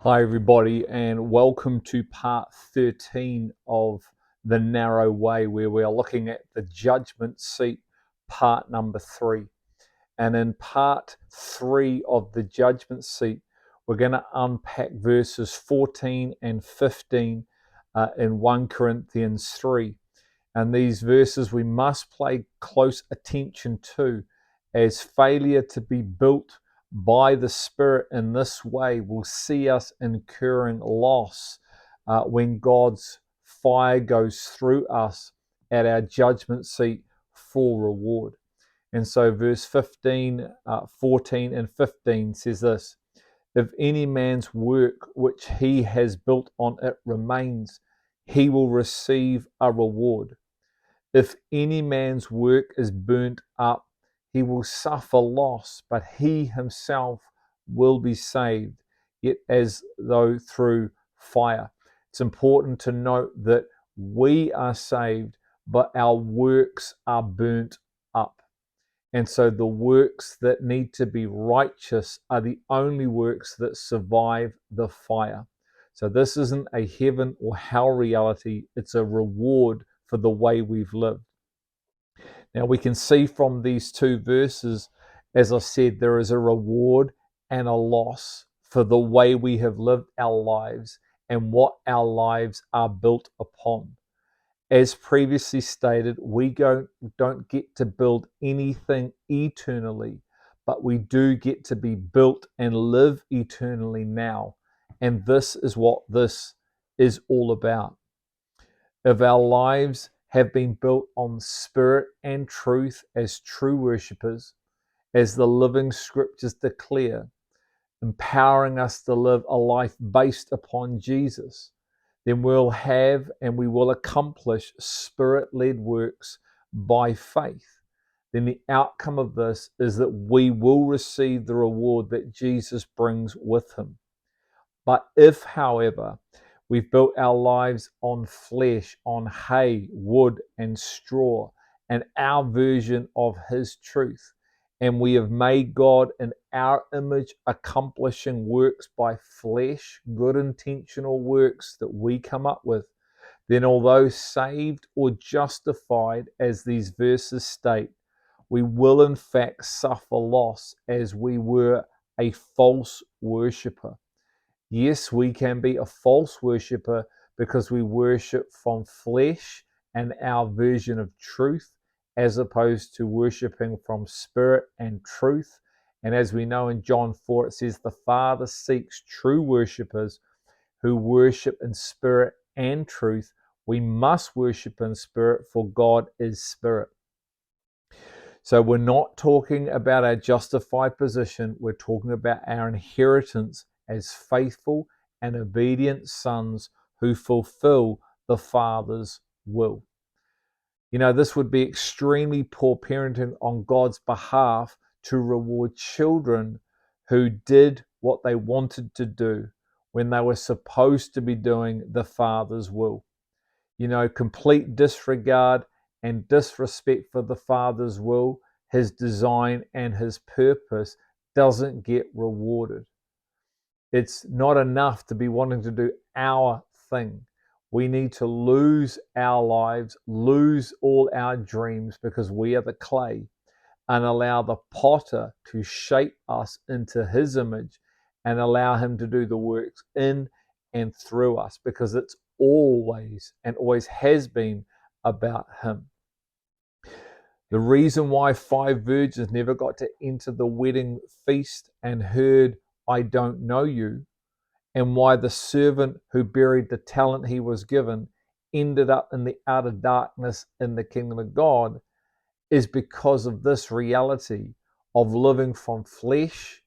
Hi, everybody, and welcome to part 13 of The Narrow Way, where we are looking at the judgment seat, part number 3. And in part 3 of the judgment seat, we're going to unpack verses 14 and 15 in 1 Corinthians 3. And these verses we must pay close attention to, as failure to be built by the Spirit in this way will see us incurring loss when God's fire goes through us at our judgment seat for reward. And so verse 14 and 15 says this: if any man's work which he has built on it remains, he will receive a reward. If any man's work is burnt up, he will suffer loss, but he himself will be saved, yet as though through fire. It's important to note that we are saved, but our works are burnt up. And so the works that need to be righteous are the only works that survive the fire. So this isn't a heaven or hell reality, it's a reward for the way we've lived. Now we can see from these two verses, as I said, there is a reward and a loss for the way we have lived our lives and what our lives are built upon. As previously stated, we don't get to build anything eternally, but we do get to be built and live eternally now. And this is what this is all about. If our lives have been built on spirit and truth as true worshippers, as the living scriptures declare, empowering us to live a life based upon Jesus, then we'll have and we will accomplish spirit-led works by faith. Then the outcome of this is that we will receive the reward that Jesus brings with him. But if, however, we've built our lives on flesh, on hay, wood, and straw, and our version of his truth, and we have made God in our image, accomplishing works by flesh, good intentional works that we come up with, then although saved or justified, as these verses state, we will in fact suffer loss as we were a false worshipper. Yes, we can be a false worshipper because we worship from flesh and our version of truth, as opposed to worshiping from spirit and truth. And as we know in John 4, it says the Father seeks true worshippers who worship in spirit and truth. We must worship in spirit, for God is spirit. So we're not talking about our justified position. We're talking about our inheritance as faithful and obedient sons who fulfill the Father's will. You know, this would be extremely poor parenting on God's behalf to reward children who did what they wanted to do when they were supposed to be doing the Father's will. You know, complete disregard and disrespect for the Father's will, his design, and his purpose doesn't get rewarded. It's not enough to be wanting to do our thing. We need to lose our lives, lose all our dreams, because we are the clay, and allow the potter to shape us into his image and allow him to do the works in and through us, because it's always and always has been about him. The reason why 5 virgins never got to enter the wedding feast and heard, I don't know you, and why the servant who buried the talent he was given ended up in the outer darkness in the kingdom of God, is because of this reality of living from flesh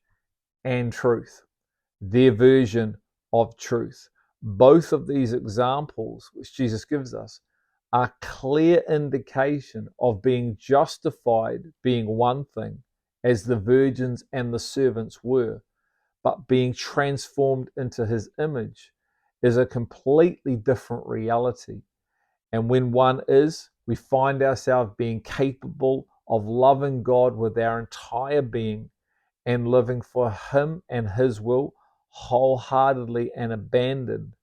and truth, their version of truth. Both of these examples, which Jesus gives us, are clear indication of being justified being one thing, as the virgins and the servants were, but being transformed into his image is a completely different reality. And when one is, we find ourselves being capable of loving God with our entire being and living for him and his will wholeheartedly and abandoned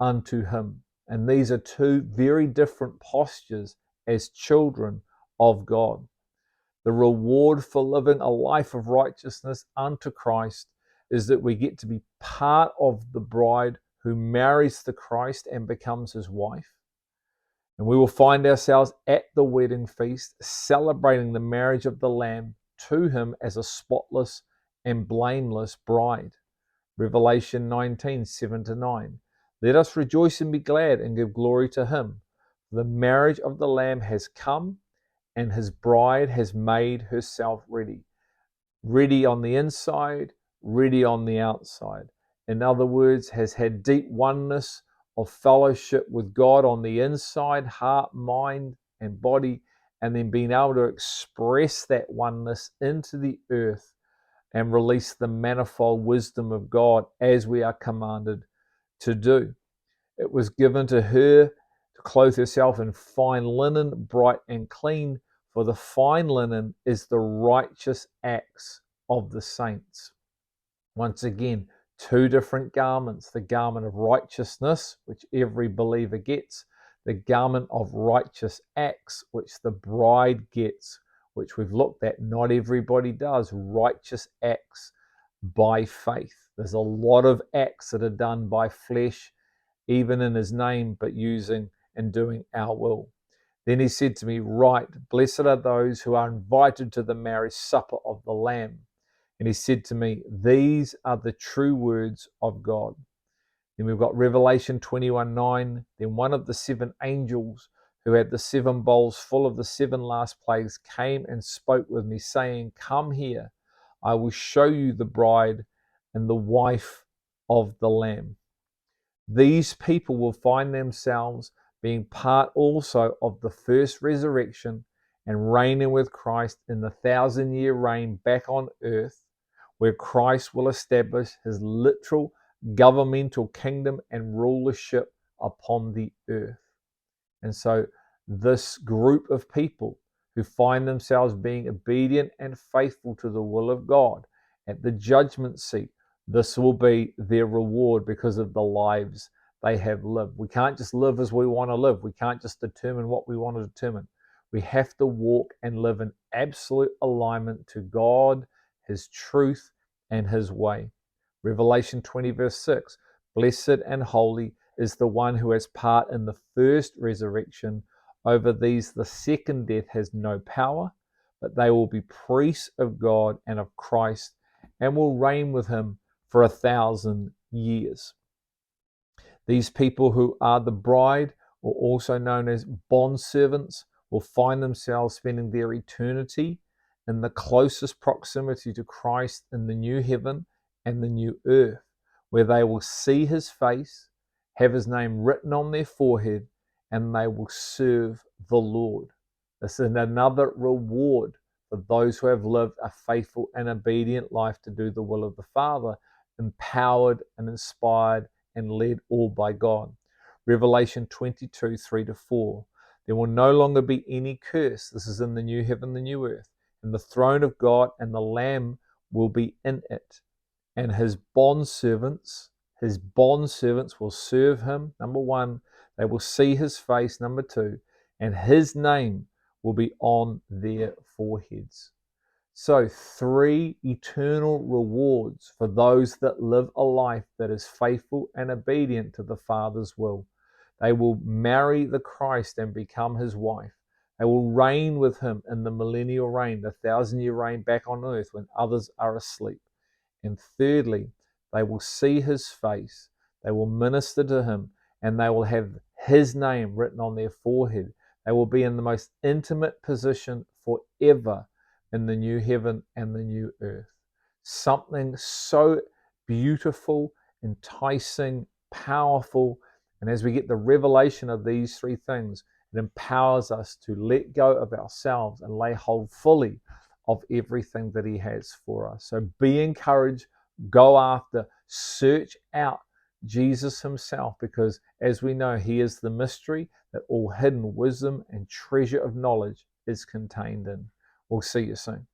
unto him. And these are two very different postures as children of God. The reward for living a life of righteousness unto Christ is that we get to be part of the bride who marries the Christ and becomes his wife. And we will find ourselves at the wedding feast celebrating the marriage of the Lamb to him as a spotless and blameless bride. Revelation 19, 7-9. Let us rejoice and be glad and give glory to him. The marriage of the Lamb has come, and his bride has made herself ready. Ready on the inside, ready on the outside. In other words, has had deep oneness of fellowship with God on the inside, heart, mind, and body, and then being able to express that oneness into the earth and release the manifold wisdom of God as we are commanded to do. It was given to her to clothe herself in fine linen, bright and clean, for the fine linen is the righteous acts of the saints. Once again, two different garments: the garment of righteousness, which every believer gets, the garment of righteous acts, which the bride gets, which we've looked at. Not everybody does righteous acts by faith. There's a lot of acts that are done by flesh, even in his name, but using and doing our will. Then he said to me, "Right, blessed are those who are invited to the marriage supper of the Lamb." And he said to me, "These are the true words of God." Then we've got Revelation 21:9. Then one of the seven angels who had the seven bowls full of the seven last plagues came and spoke with me, saying, "Come here, I will show you the bride and the wife of the Lamb." These people will find themselves being part also of the first resurrection and reigning with Christ in the 1,000-year reign back on earth, where Christ will establish his literal governmental kingdom and rulership upon the earth. And so this group of people who find themselves being obedient and faithful to the will of God at the judgment seat, this will be their reward because of the lives they have lived. We can't just live as we want to live. We can't just determine what we want to determine. We have to walk and live in absolute alignment to God, his truth, and his way. Revelation 20 verse 6, "Blessed and holy is the one who has part in the first resurrection. Over these the second death has no power, but they will be priests of God and of Christ, and will reign with him for 1,000 years." These people who are the bride, or also known as bondservants, will find themselves spending their eternity in the closest proximity to Christ in the new heaven and the new earth, where they will see his face, have his name written on their forehead, and they will serve the Lord. This is another reward for those who have lived a faithful and obedient life to do the will of the Father, empowered and inspired and led all by God. Revelation 22, 3-4. There will no longer be any curse. This is in the new heaven, the new earth. And the throne of God and the Lamb will be in it. And his bondservants will serve him. Number one, they will see his face. Number two, and his name will be on their foreheads. So, three eternal rewards for those that live a life that is faithful and obedient to the Father's will. They will marry the Christ and become his wife. They will reign with him in the millennial reign, the 1,000-year reign back on earth when others are asleep. And thirdly, they will see his face, they will minister to him, and they will have his name written on their forehead. They will be in the most intimate position forever in the new heaven and the new earth. Something so beautiful, enticing, powerful. And as we get the revelation of these three things, it empowers us to let go of ourselves and lay hold fully of everything that he has for us. So be encouraged, go after, search out Jesus himself, because as we know, he is the mystery that all hidden wisdom and treasure of knowledge is contained in. We'll see you soon.